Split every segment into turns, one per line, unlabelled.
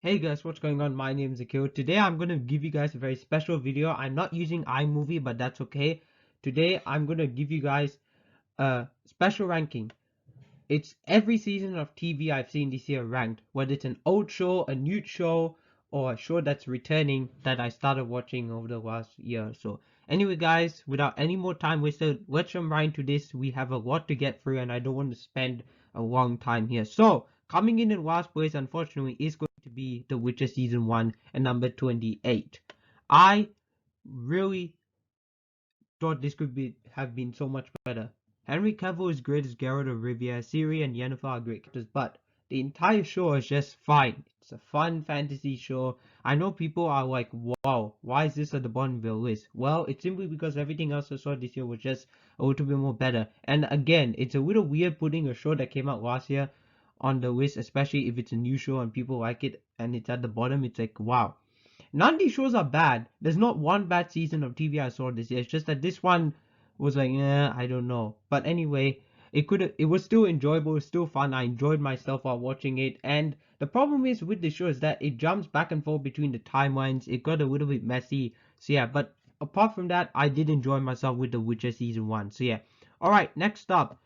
Hey guys, what's going on? My name is Akil. Today I'm going to give you guys a very special video. I'm not using iMovie, but that's okay. Today I'm going to give you guys a special ranking. It's every season of TV I've seen this year ranked, whether it's an old show, a new show, or a show that's returning that I started watching over the last year or so. Anyway guys, without any more time wasted, let's jump right into this. We have a lot to get through and I don't want to spend a long time here. So, coming in last place unfortunately is going to be The Witcher Season 1 and number 28. I really thought this could have been so much better. Henry Cavill is great as Geralt of Rivia, Ciri and Yennefer are great characters, but the entire show is just fine. It's a fun fantasy show. I know people are like, wow, why is this at the bottom of your list? Well, it's simply because everything else I saw this year was just a little bit more better. And again, it's a little weird putting a show that came out last year on the list, especially if it's a new show and people like it and it's at the bottom. It's like, wow. None of these shows are bad. There's not one bad season of TV I saw this year. It's just that this one was like, I don't know. But anyway, it was still enjoyable, it was still fun. I enjoyed myself while watching it. And the problem is with the show is that it jumps back and forth between the timelines. It got a little bit messy. So yeah, but apart from that, I did enjoy myself with The Witcher season 1. So yeah. Alright, next up.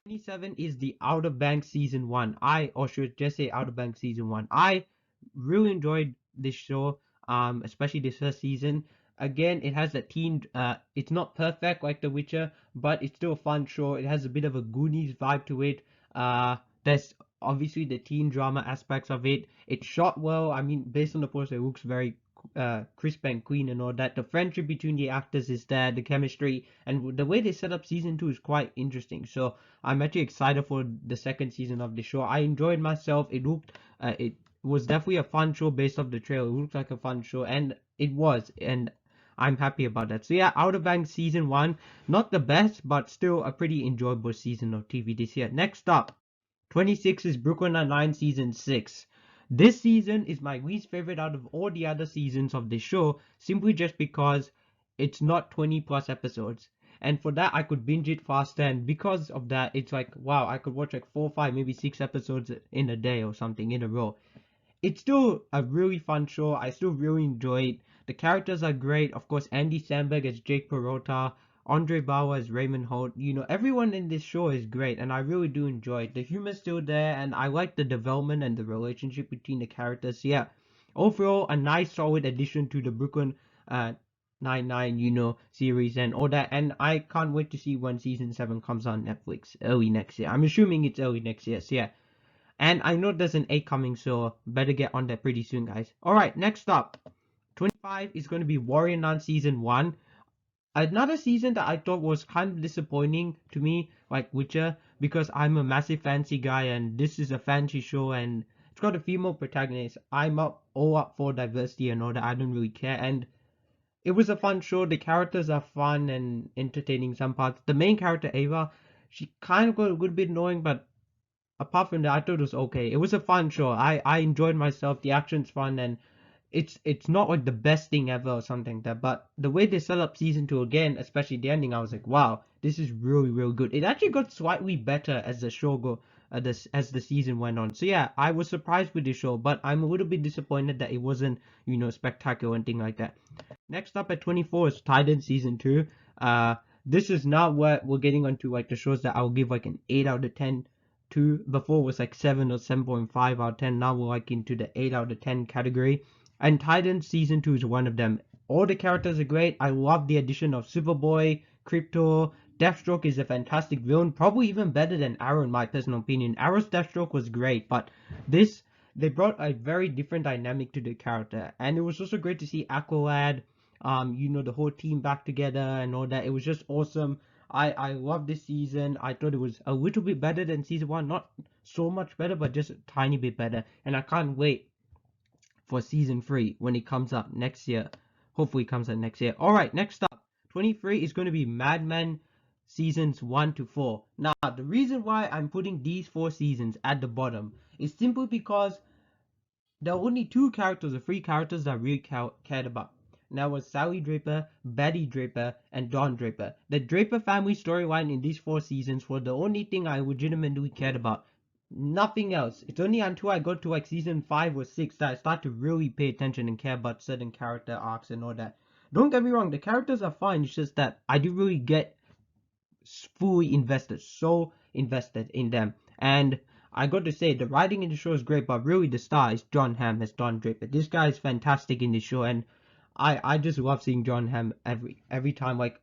27 is the Outer Banks season 1. Or should just say Outer Banks season 1. I really enjoyed this show, especially this first season. Again, it has a teen. It's not perfect like The Witcher, but it's still a fun show. It has a bit of a Goonies vibe to it. There's obviously the teen drama aspects of it. It's shot well. I mean, based on the poster, it looks very crisp and clean and all that. The friendship between the actors is there, the chemistry, and the way they set up season 2 is quite interesting. So I'm actually excited for the second season of the show. I enjoyed myself. It was definitely a fun show based off the trailer. It looked like a fun show, and it was, and I'm happy about that. So yeah, Outer Banks season 1, not the best, but still a pretty enjoyable season of TV this year. Next up, 26 is Brooklyn Nine-Nine season 6. This season is my least favorite out of all the other seasons of the show, simply just because it's not 20 plus episodes. And for that, I could binge it faster, and because of that, it's like, wow, I could watch like 4, 5, maybe 6 episodes in a day or something in a row. It's still a really fun show. I still really enjoy it. The characters are great. Of course, Andy Samberg as Jake Peralta, Andre Bauer as Raymond Holt. You know, everyone in this show is great, and I really do enjoy it. The humor's still there, and I like the development and the relationship between the characters. Yeah, overall, a nice, solid addition to the Brooklyn Nine-Nine, series and all that. And I can't wait to see when season 7 comes on Netflix early next year. I'm assuming it's early next year. So yeah. And I know there's an 8 coming, so better get on that pretty soon, guys. Alright, next up. 25 is going to be Warrior Nun Season 1. Another season that I thought was kind of disappointing to me, like Witcher, because I'm a massive fancy guy and this is a fancy show and it's got a female protagonist. I'm all up for diversity and all that. I don't really care. And it was a fun show. The characters are fun and entertaining some parts. The main character, Ava, she kind of got a good bit annoying, but apart from that, I thought it was okay. It was a fun show. I enjoyed myself. The action's fun, and it's not like the best thing ever or something like that. But the way they set up season 2 again, especially the ending, I was like, wow, this is really really good. It actually got slightly better as the show as the season went on. So yeah, I was surprised with the show, but I'm a little bit disappointed that it wasn't spectacular or anything like that. Next up at 24 is Titan season 2. This is not what we're getting onto, like the shows that I'll give like an 8 out of 10 to. Before was like 7 or 7.5 out of 10. Now we're like into the 8 out of 10 category. And Titan season 2 is one of them. All the characters are great. I love the addition of Superboy, Crypto. Deathstroke is a fantastic villain, probably even better than Arrow in my personal opinion. Arrow's Deathstroke was great, but this they brought a very different dynamic to the character, and it was also great to see Aqualad, the whole team back together and all that. It was just awesome. I love this season. I thought it was a little bit better than season 1, not so much better, but just a tiny bit better. And I can't wait for season 3 when it comes up next year. Hopefully it comes out next year. Alright, next up, 23 is going to be Mad Men seasons 1 to 4. Now, the reason why I'm putting these 4 seasons at the bottom is simply because there are only 2 characters or 3 characters that I really cared about. And that was Sally Draper, Betty Draper, and Don Draper. The Draper family storyline in these 4 seasons were the only thing I legitimately cared about. Nothing else. It's only until I got to like season 5 or 6 that I start to really pay attention and care about certain character arcs and all that. Don't get me wrong, the characters are fine. It's just that I do really get fully invested, so invested in them. And I got to say, the writing in the show is great, but really the star is John Hamm as Don Draper. This guy is fantastic in this show, and I just love seeing John Hamm every time. Like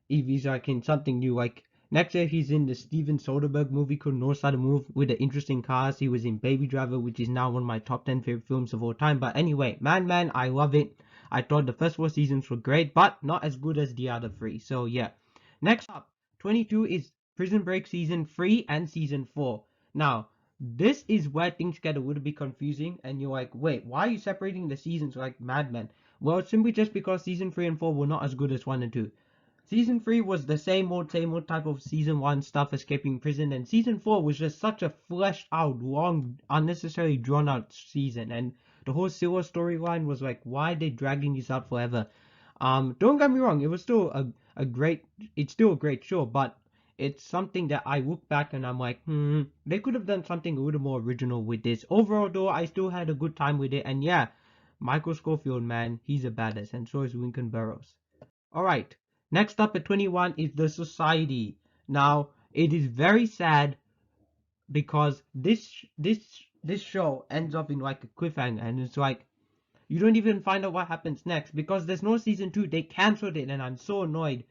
if he's like in something new, like next year he's in the Steven Soderbergh movie called North Side of Move with the interesting cast. He was in Baby Driver, which is now one of my top 10 favorite films of all time. But anyway, Man, I love it. I thought the first 4 seasons were great, but not as good as the other 3. So yeah. Next up, 22 is Prison Break season 3 and season 4. Now, this is where things get a little bit confusing, and you're like, wait, why are you separating the seasons like Mad Men? Well, it's simply just because season 3 and 4 were not as good as 1 and 2. Season 3 was the same old type of season 1 stuff, escaping prison, and season 4 was just such a fleshed out, long, unnecessarily drawn out season, and the whole Silver storyline was like, why are they dragging this out forever? Don't get me wrong, it was still it's still a great show, but it's something that I look back and I'm like, they could have done something a little more original with this. Overall though, I still had a good time with it, and yeah, Michael Scofield, man, he's a badass, and so is Lincoln Burrows. Alright, next up at 21 is The Society. Now, it is very sad because this show ends up in like a cliffhanger, and it's like you don't even find out what happens next because there's no season 2. They cancelled it and I'm so annoyed.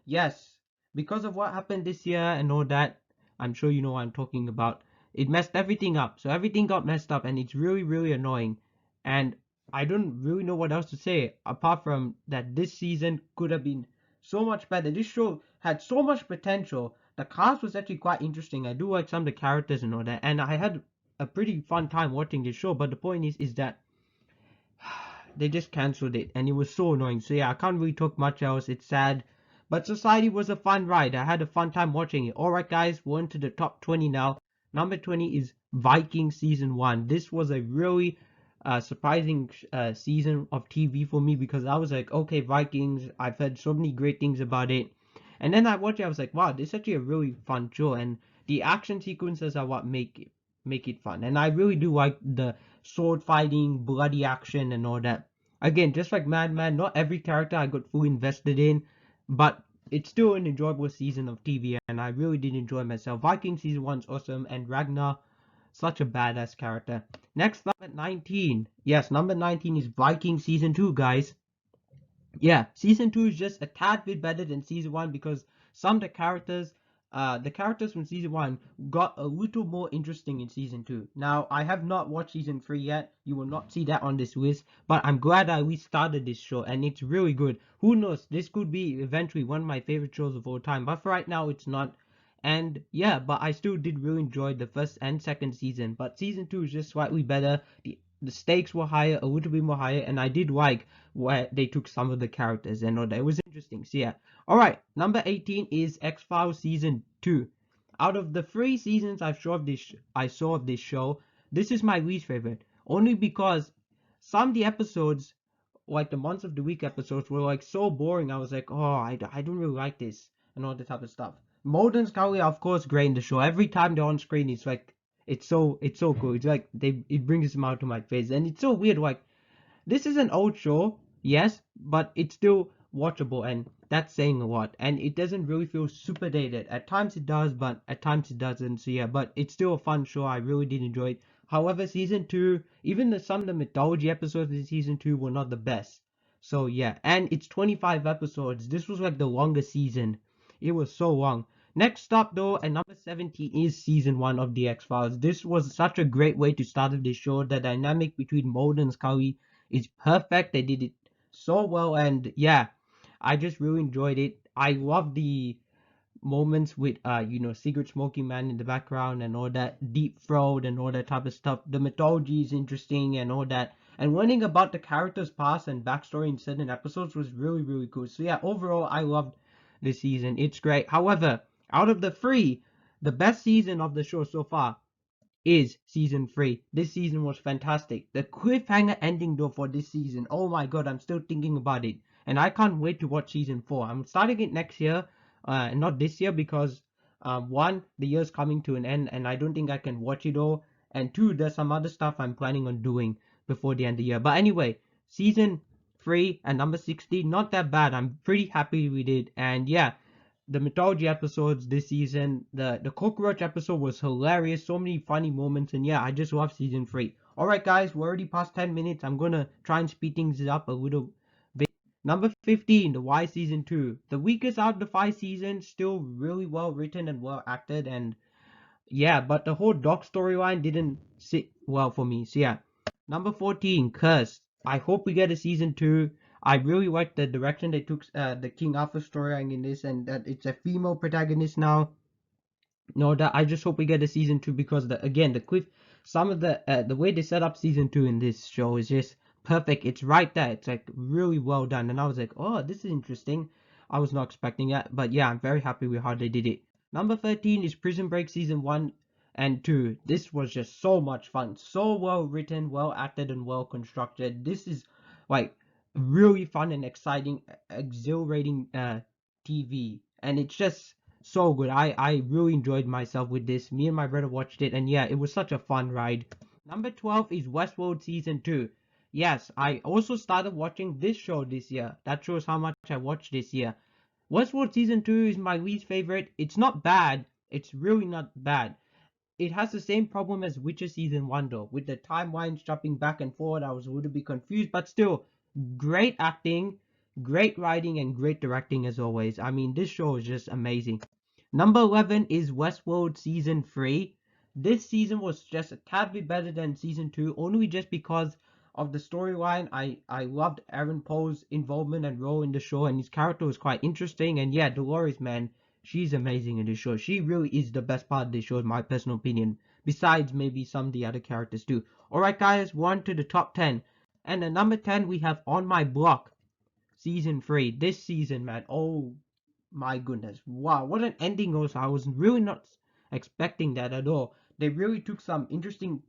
Yes, because of what happened this year and all that, I'm sure you know what I'm talking about. It messed everything up. So everything got messed up and it's really, really annoying. And I don't really know what else to say apart from that this season could have been so much better. This show had so much potential. The cast was actually quite interesting. I do like some of the characters and all that. And I had a pretty fun time watching this show. But the point is that they just cancelled it and it was so annoying. So yeah, I can't really talk much else. It's sad. But Society was a fun ride. I had a fun time watching it. Alright guys, we're on to the top 20 now. Number 20 is Viking Season 1. This was a really surprising season of TV for me because I was like, okay, Vikings, I've heard so many great things about it. And then I watched it, I was like, wow, this is actually a really fun show. And the action sequences are what make it fun. And I really do like the sword fighting, bloody action, and all that. Again, just like Mad Men, not every character I got fully invested in, but it's still an enjoyable season of TV, and I really did enjoy myself. Viking season 1's awesome, and Ragnar, such a badass character. Next up at 19. Yes, number 19 is Viking season 2, guys. Yeah, season 2 is just a tad bit better than season 1 because some of the characters from season 1 got a little more interesting in season 2. Now, I have not watched season 3 yet. You will not see that on this list, but I'm glad I restarted this show and it's really good. Who knows, this could be eventually one of my favorite shows of all time, but for right now it's not. And yeah, but I still did really enjoy the first and second season, but season 2 is just slightly better. The stakes were higher, a little bit more higher, and I did like where they took some of the characters and all that. It was interesting. So yeah. Alright, number 18 is X-Files Season 2. Out of the 3 seasons I saw of this show, this is my least favorite. Only because some of the episodes, like the Months of the Week episodes, were like so boring. I was like, oh, I don't really like this, and all that type of stuff. Mulder and Scully are of course great in the show. Every time they're on screen, it's like, it's so cool. It's like it brings a smile to my face, and it's so weird. Like this is an old show, yes, but it's still watchable, and that's saying a lot. And it doesn't really feel super dated. At times it does, but at times it doesn't. So yeah, but it's still a fun show. I really did enjoy it. However, season 2, even some of the mythology episodes in season 2 were not the best. So yeah, and it's 25 episodes. This was like the longest season. It was so long. Next up though, at number 17 is season 1 of the X-Files. This was such a great way to start the show. The dynamic between Mulder and Scully is perfect. They did it so well, and yeah, I just really enjoyed it. I love the moments with Secret Smoking Man in the background and all that, Deep Throat and all that type of stuff. The mythology is interesting and all that, and learning about the characters' past and backstory in certain episodes was really, really cool. So yeah, overall I loved this season. It's great. However, out of the 3, the best season of the show so far is season 3. This season was fantastic. The cliffhanger ending though for this season, oh my god, I'm still thinking about it. And I can't wait to watch season 4. I'm starting it next year, not this year because One, the year's coming to an end, and I don't think I can watch it all. And two, there's some other stuff I'm planning on doing before the end of the year. But anyway, season 3 and number 16, not that bad. I'm pretty happy with it. And yeah, the mythology episodes this season, the cockroach episode was hilarious. So many funny moments, and yeah, I just love season 3. All right, guys, we're already past 10 minutes. I'm gonna try and speed things up a little bit. Number 15, the Y season 2. The weakest out of the 5 seasons, still really well written and well acted, and yeah, but the whole Doc storyline didn't sit well for me. So yeah. Number 14, Cursed. I hope we get a season 2. I really like the direction they took the King Arthur storyline in this, and that it's a female protagonist now. No, that I just hope we get a season 2 because some of the way they set up season 2 in this show is just perfect. It's right there. It's like really well done, and I was like, oh, this is interesting. I was not expecting that, but yeah, I'm very happy with how they did it. Number 13 is Prison Break season 1 and 2. This was just so much fun, so well written, well acted, and well constructed. This is like really fun and exciting, exhilarating TV, and it's just so good. I really enjoyed myself with this. Me and my brother watched it, and yeah, it was such a fun ride. Number 12 is Westworld season 2. Yes, I also started watching this show this year. That shows how much I watched this year. Westworld season 2 is my least favorite. It's not bad. It's really not bad. It has the same problem as Witcher season 1 though. With the timelines jumping back and forward, I was a little bit confused, but still, great acting, great writing, and great directing as always. I mean, this show is just amazing. Number 11 is Westworld season 3. This season was just a tad bit better than season 2, only just because of the storyline. I loved Aaron Paul's involvement and role in the show, and his character was quite interesting. And yeah, Dolores, man, she's amazing in the show. She really is the best part of the show, in my personal opinion. Besides maybe some of the other characters too. Alright guys, we're on to the top 10. And at number 10 we have On My Block, season 3. This season, man, oh my goodness. Wow, what an ending also. I was really not expecting that at all. They really took some interesting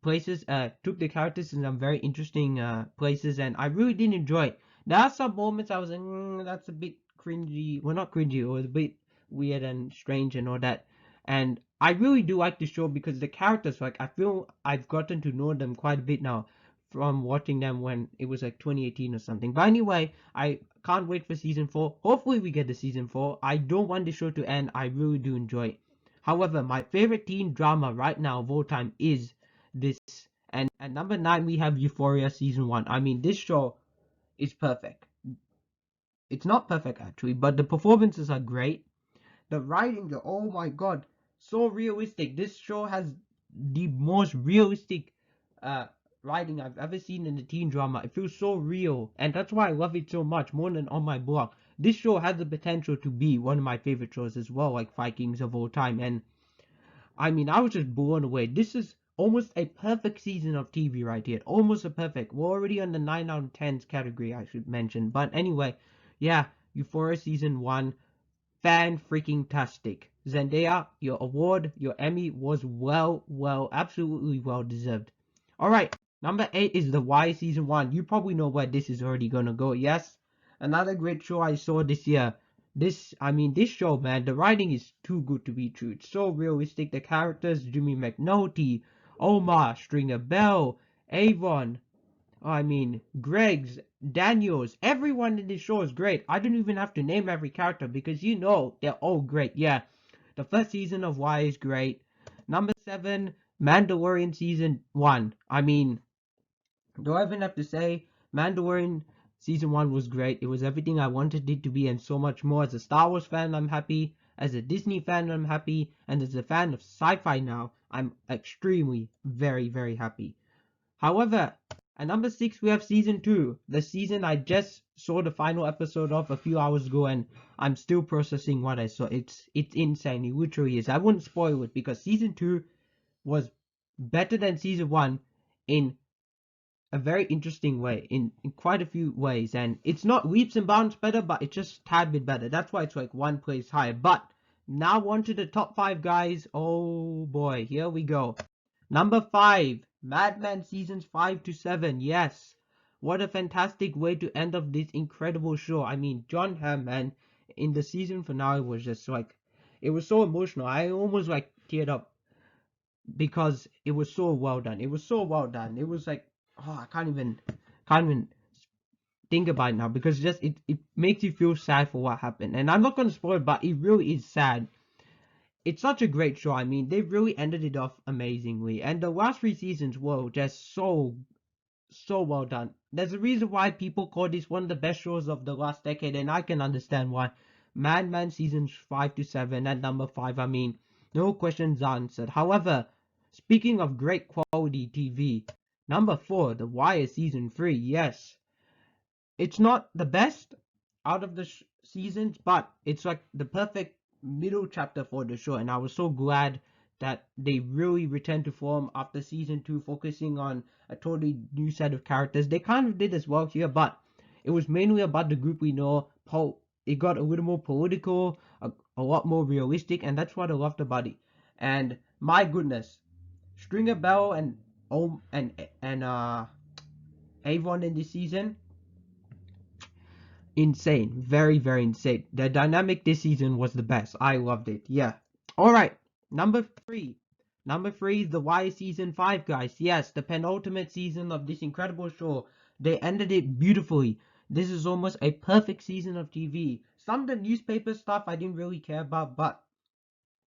places, took the characters in some very interesting places, and I really did enjoy it. There are some moments I was like, that's a bit cringy. Well, not cringy, it was a bit weird and strange and all that. And I really do like the show because the characters, like, I feel I've gotten to know them quite a bit now from watching them when it was like 2018 or something. But anyway, I can't wait for season 4. Hopefully we get the season 4. I don't want the show to end. I really do enjoy it. However, my favorite teen drama right now of all time is this. And at number 9 we have Euphoria season 1. I mean, this show is perfect. It's not perfect actually, but the performances are great. The writing, oh my god, so realistic. This show has the most realistic uh writing I've ever seen in a teen drama. It feels so real, and that's why I love it so much, more than On My Block. This show has the potential to be one of my favorite shows as well, like Vikings of all time. And I mean, I was just blown away. This is almost a perfect season of TV right here. Almost a perfect. We're already on the 9 out of 10s category, I should mention. But anyway, yeah, Euphoria season 1, fan freaking tastic. Zendaya, your award, your Emmy was absolutely well deserved. Alright, number 8 is The Y season 1. You probably know where this is already gonna go. Yes, another great show I saw this year. This show, man, the writing is too good to be true. It's so realistic. The characters, Jimmy McNulty, Omar, Stringer Bell, Avon, Greg's, Daniels, everyone in this show is great. I don't even have to name every character because you know they're all great. Yeah, the first season of Y is great. Number 7, Mandalorian season 1. I mean, do I even have to say Mandalorian season 1 was great. It was everything I wanted it to be and so much more. As a Star Wars fan, I'm happy. As a Disney fan, I'm happy. And as a fan of sci-fi now, I'm extremely, very, very happy. However, at number 6 we have season 2. The season I just saw the final episode of a few hours ago, and I'm still processing what I saw. It's insane. It literally is. I wouldn't spoil it because season 2 was better than season 1 in a very interesting way, in quite a few ways, and it's not leaps and bounds better, but it's just tad bit better. That's why it's like one place higher. But now on to the top 5, guys. Oh boy, here we go. Number 5, Mad Men seasons 5 to 7. Yes, what a fantastic way to end up this incredible show. I mean, John Hamm, man, in the season finale was just like, It was so emotional. I almost like teared up because it was so well done. It was so well done. It was like, oh, I can't even think about it now because it makes you feel sad for what happened. And I'm not gonna spoil it, but it really is sad. It's such a great show. I mean, they really ended it off amazingly, and the last 3 seasons were just so well done. There's a reason why people call this one of the best shows of the last decade, and I can understand why. Man seasons 5 to 7 at number 5. I mean, no questions answered. However, speaking of great quality TV, number 4, The Wire season 3. Yes, it's not the best out of the seasons, but it's like the perfect middle chapter for the show, and I was so glad that they really returned to form after season 2, focusing on a totally new set of characters. They kind of did as well here, but it was mainly about the group we know. It got a little more political, a lot more realistic, and that's what I loved about it. And my goodness, Stringer Bell and Avon in this season, insane, very insane. The dynamic this season was the best. I loved it. Yeah. All right, number 3. Number 3, The Wire season 5, guys. Yes, the penultimate season of this incredible show. They ended it beautifully. This is almost a perfect season of TV. Some of the newspaper stuff I didn't really care about, but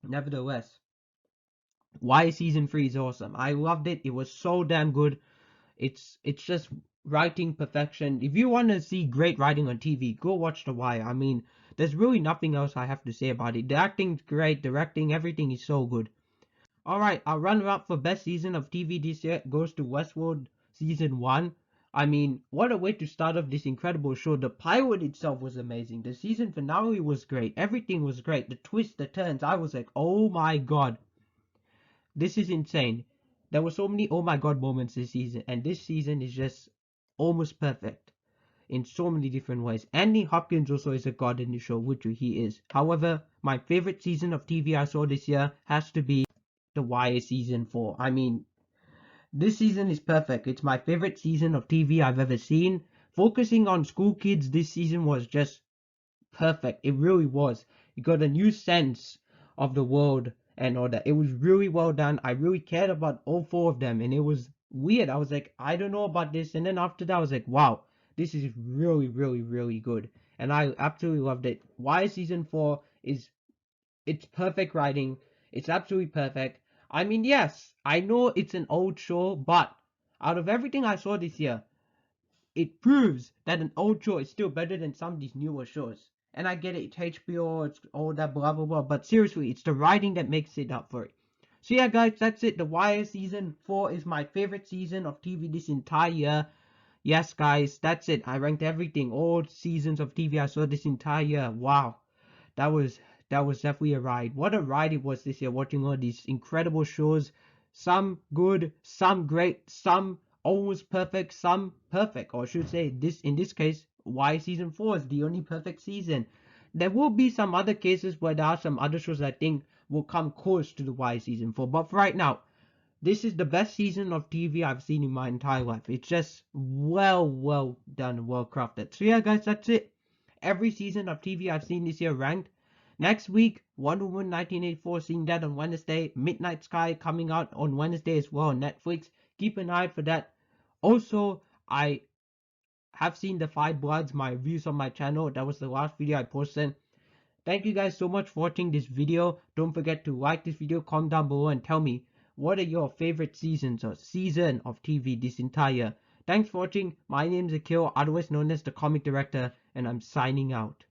nevertheless, Wire season 3 is awesome. I loved it. It was so damn good. It's just writing perfection. If you want to see great writing on TV, go watch The Wire. I mean, there's really nothing else I have to say about it. The acting's great, directing, everything is so good. Alright, our runner-up for best season of TV this year goes to Westworld season 1. I mean, what a way to start off this incredible show. The pilot itself was amazing. The season finale was great. Everything was great. The twists, the turns, I was like, oh my god. This is insane. There were so many oh my god moments this season, and this season is just almost perfect in so many different ways. Andy Hopkins also is a god in the show, which he is. However, my favorite season of TV I saw this year has to be The Wire season 4. I mean, this season is perfect. It's my favorite season of TV I've ever seen. Focusing on school kids this season was just perfect. It really was. You got a new sense of the world and all that. It was really well done. I really cared about all 4 of them, and it was weird. I was like, I don't know about this, and then after that I was like, wow, this is really good, and I absolutely loved it. Why season 4 is, it's perfect writing. It's absolutely perfect. I mean, yes, I know it's an old show, but out of everything I saw this year, it proves that an old show is still better than some of these newer shows. And I get it, it's HBO, it's all that blah blah blah, but seriously, it's the writing that makes it up for it. So yeah, guys, that's it. The Wire season 4 is my favorite season of TV this entire year. Yes, guys, that's it. I ranked everything, all seasons of TV I saw this entire year. Wow, that was definitely a ride. What a ride it was this year, watching all these incredible shows. Some good, some great, some almost perfect, some perfect. Or I should say, this in this case, why season 4 is the only perfect season. There will be some other cases where there are some other shows I think will come close to the Y season 4. But for right now, this is the best season of TV I've seen in my entire life. It's just well done, well crafted. So yeah, guys, that's it. Every season of TV I've seen this year ranked. Next week, Wonder Woman 1984, seeing that on Wednesday. Midnight Sky coming out on Wednesday as well on Netflix. Keep an eye out for that. Also, I have seen The Five Bloods, my reviews on my channel. That was the last video I posted. Thank you guys so much for watching this video. Don't forget to like this video, comment down below, and tell me what are your favorite seasons or season of TV this entire year. Thanks for watching. My name is Akil, otherwise known as the Comic Director, and I'm signing out.